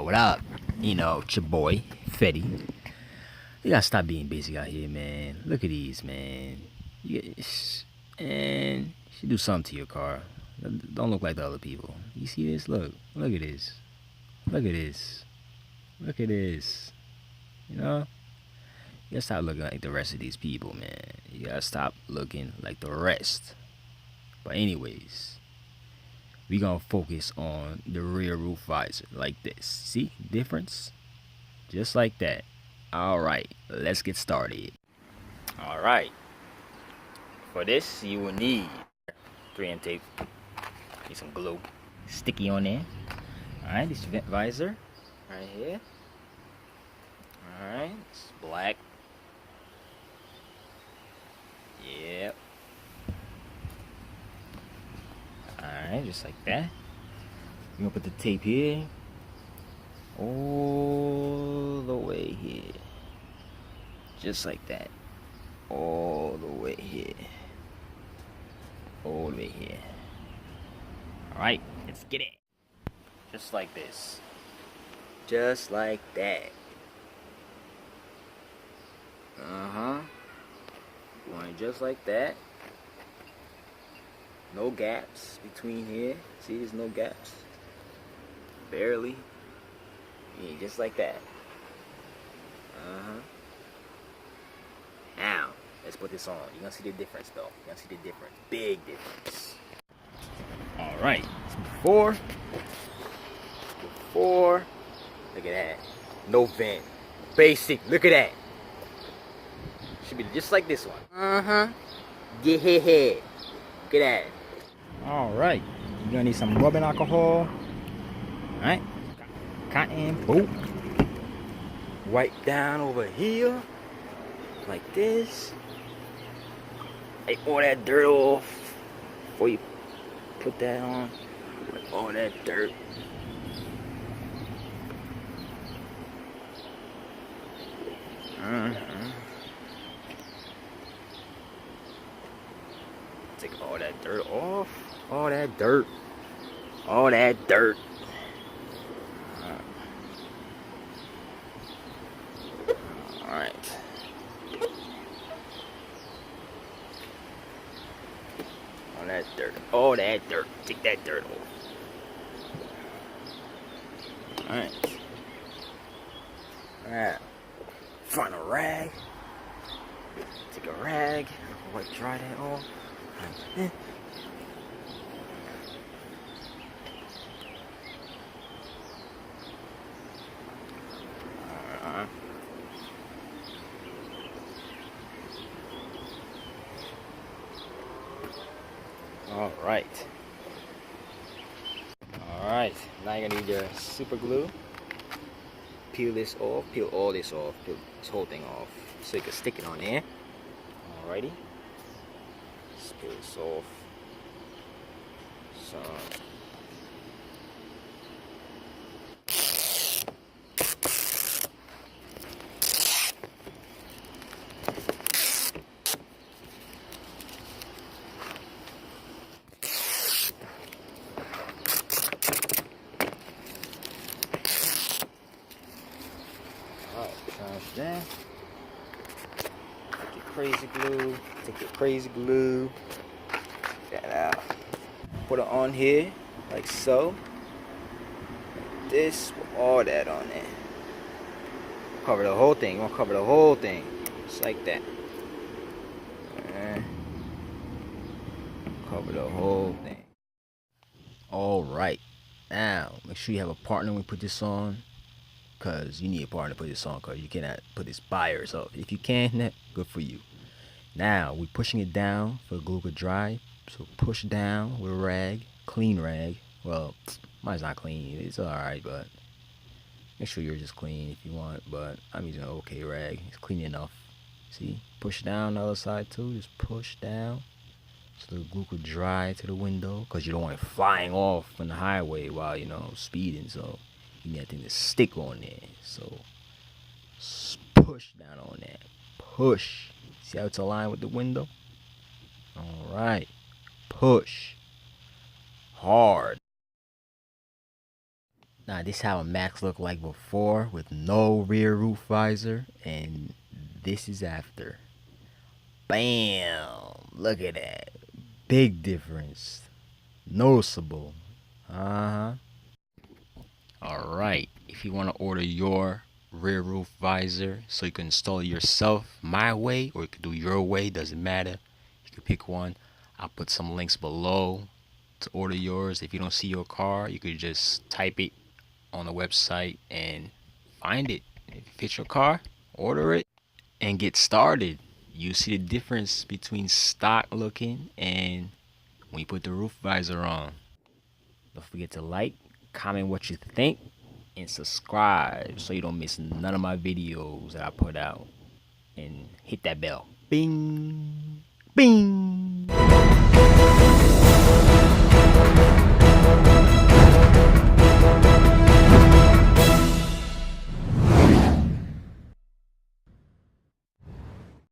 what up? You know, it's your boy, Fetty. You gotta stop being basic out here, man. Look at these, man. And you should do something to your car. Don't look like the other people. You see this? Look at this. Look at this. Look at this. You know? You gotta stop looking like the rest of these people, man. You gotta stop looking like the rest. But anyways, we gonna focus on the rear roof visor like this. See? Difference? Just like that. Alright, let's get started. Alright. For this, you will need 3M tape. Need some glue. Sticky on there. Alright, this vent visor. Right here. Alright, it's black. Yep. Alright, just like that. We're gonna put the tape here. All the way here. Just like that. All the way here. All the way here. Alright, let's get it. Just like this. Just like that. Going just like that. No gaps between here. See, there's no gaps. Barely. Yeah, just like that. Now, let's put this on. You're gonna see the difference though. You're gonna see the difference. Big difference. Alright. Before. Look at that. No vent. Basic. Look at that. Should be just like this one. Yeah. Look at that. Alright. You're gonna need some rubbing alcohol. Alright. Cotton. Boom. Wipe down over here. Like this. Take all that dirt off before you put that on. Like all that dirt. Take all that dirt off. All that dirt. All that dirt. Alright. All that dirt. All that dirt. Take that dirt off. Alright. Alright. Find a rag. Take a rag. Wipe dry that off. Alright, now you're gonna need your super glue. Peel this off, peel all this off, peel this whole thing off so you can stick it on there. Alrighty. Let's peel this off. So that. Take your crazy glue, take that out. Put it on here, like so. Like this, with all that on there. Cover the whole thing, you want to cover the whole thing. Just like that. Cover the whole thing. Alright, now make sure you have a partner when we put this on. Because you need a partner to put this on, because you cannot put this by yourself. If you can, good for you. Now we're pushing it down for the glue to dry. So push down with a rag, clean rag. Well, mine's not clean, it's alright, but make sure yours is clean if you want. But I'm using an okay rag, it's clean enough. See, push down the other side too, just push down so the glue could dry to the window, because you don't want it flying off on the highway while, you know, speeding. So you need that thing to stick on there. So push down on that. Push. See how it's aligned with the window? Alright. Push. Hard. Now this how a Max looked like before with no rear roof visor, and this is after. Bam! Look at that. Big difference. Noticeable. Uh-huh. Alright. If you want to order your rear roof visor so you can install it yourself my way, or you can do your way, doesn't matter. You can pick one. I'll put some links below to order yours. If you don't see your car, you could just type it on the website and find it. If it fits your car, order it and get started. You see the difference between stock looking and when you put the roof visor on. Don't forget to like, comment what you think, and subscribe so you don't miss none of my videos that I put out. And hit that bell. Bing! Bing!